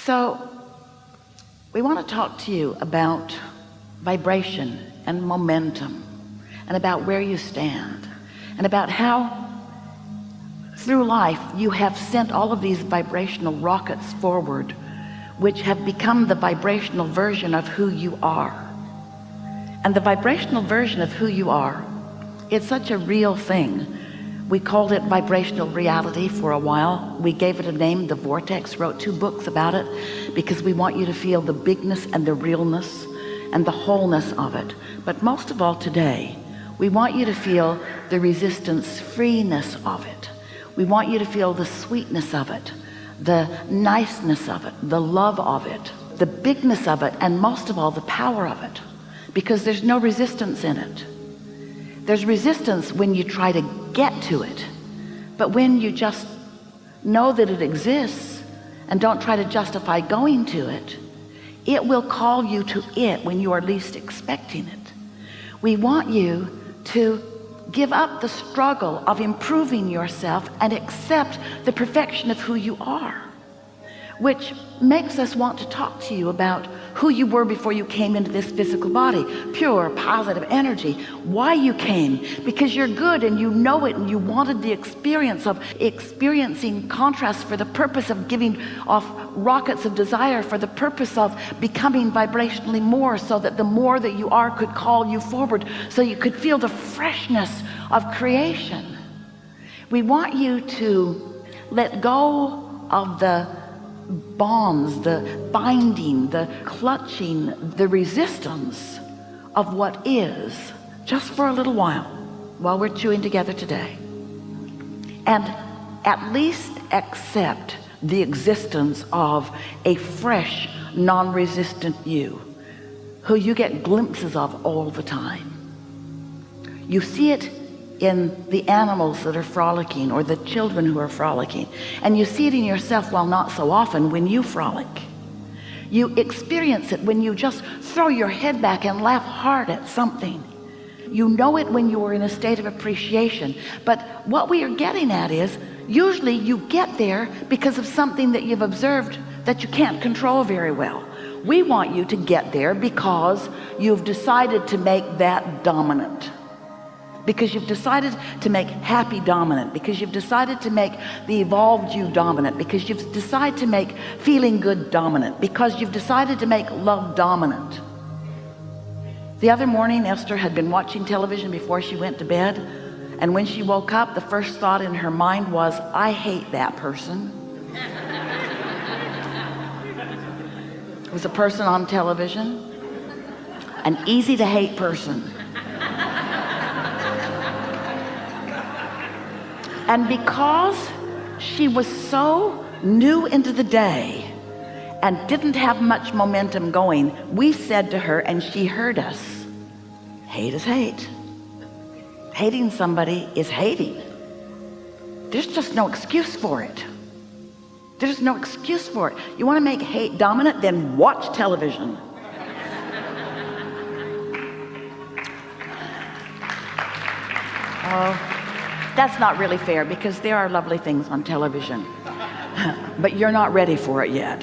So we want to talk to you about vibration and momentum, and about where you stand, and about how through life you have sent all of these vibrational rockets forward, which have become the vibrational version of who you are. And the vibrational version of who you are, it's such a real thing. We called it vibrational reality for a while. We gave it a name, the Vortex, wrote 2 books about it, because we want you to feel the bigness and the realness and the wholeness of it. But most of all today, we want you to feel the resistance freeness of it. We want you to feel the sweetness of it, the niceness of it, the love of it, the bigness of it, and most of all the power of it, because there's no resistance in it. There's resistance when you try to get to it, but when you just know that it exists and don't try to justify going to it, it will call you to it when you are least expecting it. We want you to give up the struggle of improving yourself and accept the perfection of who you are, which makes us want to talk to you about who you were before you came into this physical body. Pure, positive energy. Why you came. Because you're good and you know it, and you wanted the experience of experiencing contrast for the purpose of giving off rockets of desire, for the purpose of becoming vibrationally more, so that the more that you are could call you forward, so you could feel the freshness of creation. We want you to let go of the bonds, the binding, the clutching, the resistance of what is, just for a little while we're chewing together today, and at least accept the existence of a fresh, non-resistant you, who you get glimpses of all the time. You see it in the animals that are frolicking, or the children who are frolicking, and you see it in yourself, while not so often, when you frolic. You experience it when you just throw your head back and laugh hard at something. You know it when you are in a state of appreciation. But what we are getting at is, usually you get there because of something that you've observed that you can't control very well. We want you to get there because you've decided to make that dominant, because you've decided to make happy dominant, because you've decided to make the evolved you dominant, because you've decided to make feeling good dominant, because you've decided to make love dominant. The other morning, Esther had been watching television before she went to bed, and when she woke up, the first thought in her mind was, I hate that person. It was a person on television, an easy to hate person. And because she was so new into the day and didn't have much momentum going, we said to her, and she heard us, hate is hate. Hating somebody is hating. There's just no excuse for it. There's no excuse for it. You want to make hate dominant? Then watch television. Oh. That's not really fair, because there are lovely things on television, but you're not ready for it yet.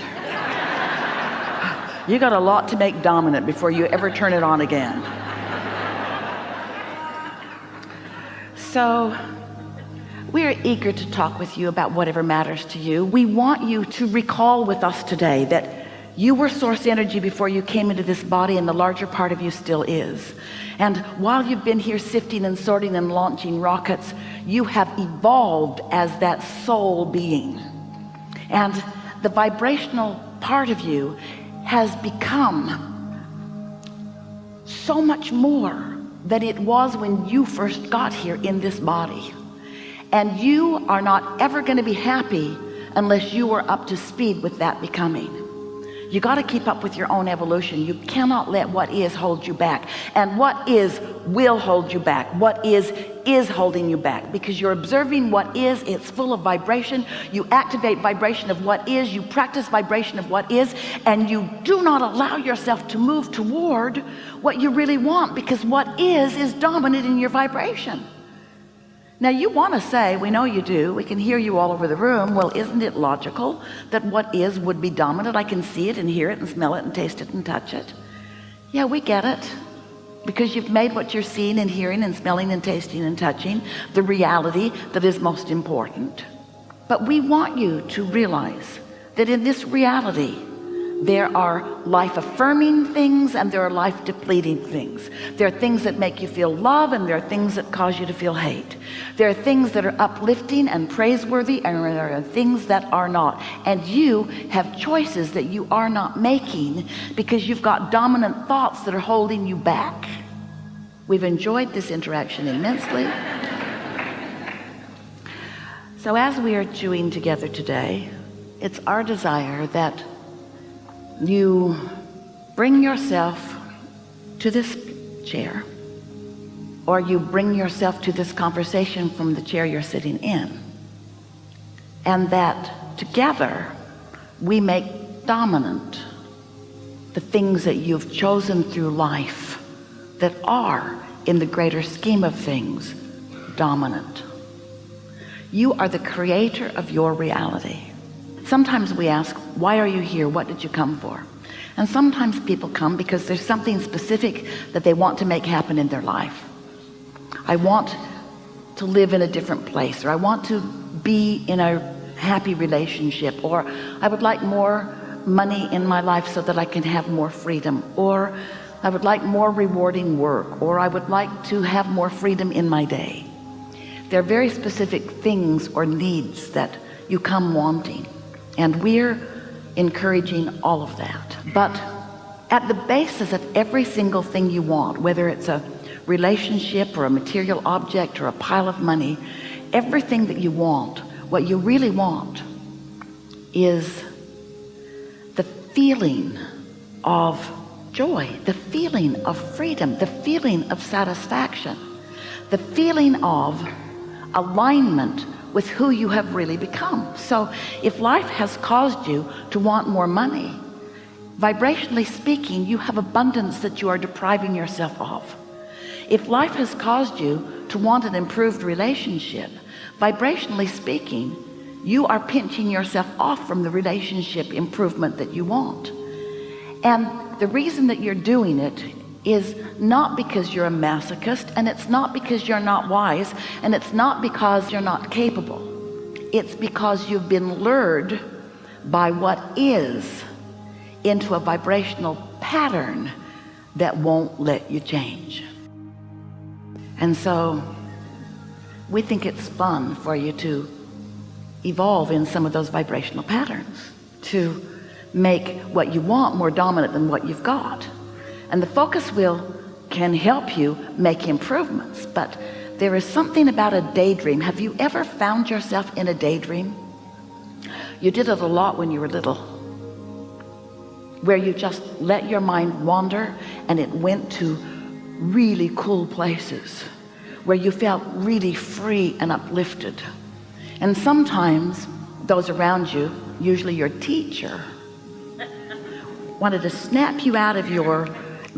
You got a lot to make dominant before you ever turn it on again. So we're eager to talk with you about whatever matters to you. We want you to recall with us today that you were source energy before you came into this body, and the larger part of you still is. And while you've been here sifting and sorting and launching rockets, you have evolved as that soul being. And the vibrational part of you has become so much more than it was when you first got here in this body. And you are not ever going to be happy unless you are up to speed with that becoming. You got to keep up with your own evolution. You cannot let what is hold you back, and what is will hold you back. What is holding you back, because you're observing what is. It's full of vibration. You activate vibration of what is, you practice vibration of what is, and you do not allow yourself to move toward what you really want, because what is dominant in your vibration. Now you want to say, we know you do, we can hear you all over the room, well, isn't it logical that what is would be dominant? I can see it and hear it and smell it and taste it and touch it. Yeah, we get it, because you've made what you're seeing and hearing and smelling and tasting and touching the reality that is most important. But we want you to realize that in this reality there are life-affirming things and there are life-depleting things. There are things that make you feel love, and there are things that cause you to feel hate. There are things that are uplifting and praiseworthy, and there are things that are not. And you have choices that you are not making because you've got dominant thoughts that are holding you back. We've enjoyed this interaction immensely. So as we are chewing together today, it's our desire that you bring yourself to this chair, or you bring yourself to this conversation from the chair you're sitting in, and that together we make dominant the things that you've chosen through life that are, in the greater scheme of things, dominant. You are the creator of your reality. Sometimes we ask, why are you here? What did you come for? And sometimes people come because there's something specific that they want to make happen in their life. I want to live in a different place, or I want to be in a happy relationship, or I would like more money in my life so that I can have more freedom, or I would like more rewarding work, or I would like to have more freedom in my day. There are very specific things or needs that you come wanting, and we're encouraging all of that. But at the basis of every single thing you want, whether it's a relationship or a material object or a pile of money, everything that you want, what you really want is the feeling of joy, the feeling of freedom, the feeling of satisfaction, the feeling of alignment with who you have really become. So if life has caused you to want more money, vibrationally speaking, you have abundance that you are depriving yourself of. If life has caused you to want an improved relationship, vibrationally speaking, you are pinching yourself off from the relationship improvement that you want. And the reason that you're doing it is not because you're a masochist, and it's not because you're not wise, and it's not because you're not capable. It's because you've been lured by what is into a vibrational pattern that won't let you change. And so we think it's fun for you to evolve in some of those vibrational patterns, to make what you want more dominant than what you've got. And the focus wheel can help you make improvements, but there is something about a daydream. Have you ever found yourself in a daydream? You did it a lot when you were little, where you just let your mind wander and it went to really cool places where you felt really free and uplifted. And sometimes those around you, usually your teacher, wanted to snap you out of your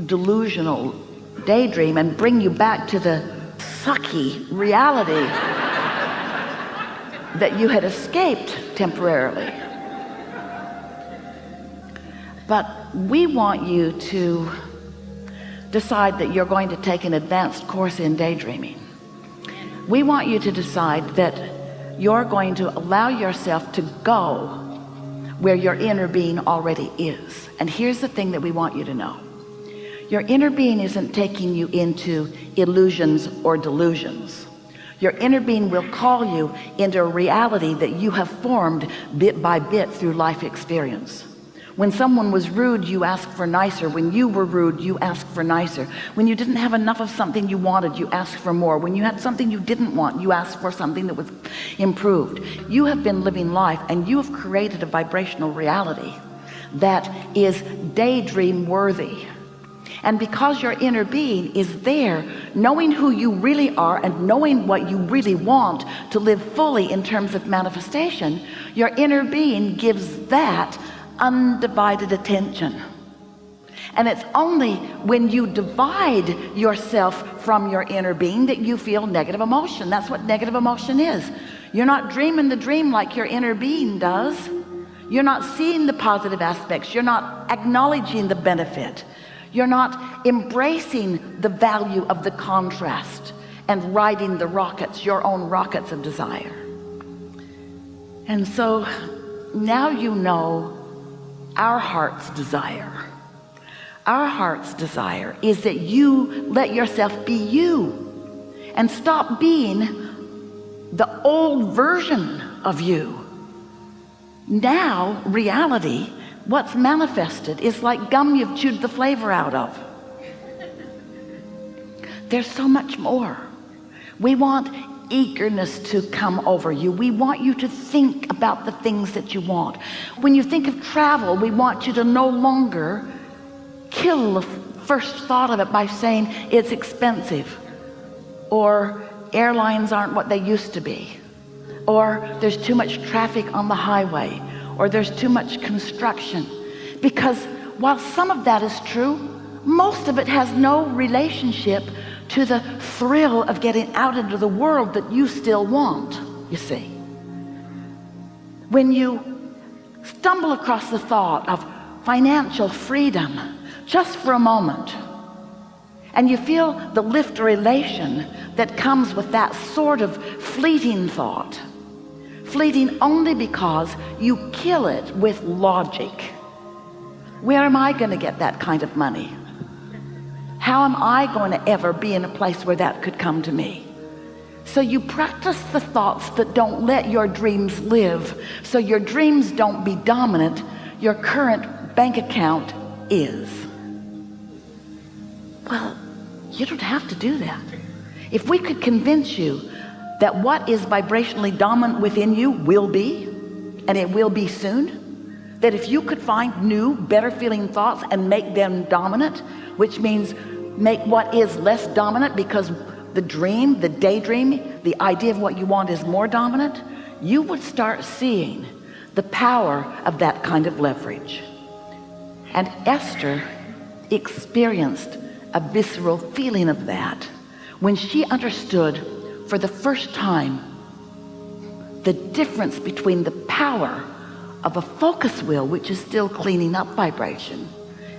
delusional daydream and bring you back to the sucky reality that you had escaped temporarily. But we want you to decide that you're going to take an advanced course in daydreaming. We want you to decide that you're going to allow yourself to go where your inner being already is. And here's the thing that we want you to know. Your inner being isn't taking you into illusions or delusions. Your inner being will call you into a reality that you have formed bit by bit through life experience. When someone was rude, you asked for nicer. When you were rude, you asked for nicer. When you didn't have enough of something you wanted, you asked for more. When you had something you didn't want, you asked for something that was improved. You have been living life, and you have created a vibrational reality that is daydream worthy. And because your inner being is there, knowing who you really are and knowing what you really want to live fully in terms of manifestation, your inner being gives that undivided attention. And it's only when you divide yourself from your inner being that you feel negative emotion. That's what negative emotion is. You're not dreaming the dream like your inner being does. You're not seeing the positive aspects. You're not acknowledging the benefit. You're not embracing the value of the contrast and riding the rockets, your own rockets of desire. And so now you know our heart's desire. Our heart's desire is that you let yourself be you and stop being the old version of you. Now reality, what's manifested, is like gum you've chewed the flavor out of. There's so much more. We want eagerness to come over you. We want you to think about the things that you want. When you think of travel, we want you to no longer kill the first thought of it by saying it's expensive, or airlines aren't what they used to be, or there's too much traffic on the highway, or there's too much construction. Because while some of that is true, most of it has no relationship to the thrill of getting out into the world that you still want, you see. When you stumble across the thought of financial freedom just for a moment, and you feel the lift or elation that comes with that sort of fleeting thought, fleeting only because you kill it with logic. Where am I going to get that kind of money? How am I going to ever be in a place where that could come to me? So you practice the thoughts that don't let your dreams live, so your dreams don't be dominant. Your current bank account is. Well, you don't have to do that. If we could convince you that what is vibrationally dominant within you will be, and it will be soon, that if you could find new, better feeling thoughts and make them dominant, which means make what is less dominant, because the dream, the daydream, the idea of what you want is more dominant, you would start seeing the power of that kind of leverage. And Esther experienced a visceral feeling of that when she understood for the first time the difference between the power of a focus wheel, which is still cleaning up vibration,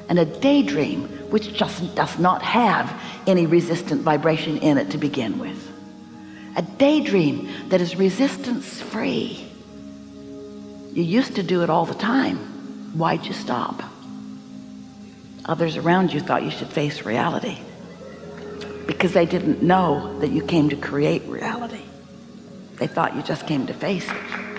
and a daydream, which just does not have any resistant vibration in it to begin with. A daydream that is resistance free. You used to do it all the time. Why'd you stop? Others around you thought you should face reality, because they didn't know that you came to create reality. They thought you just came to face it.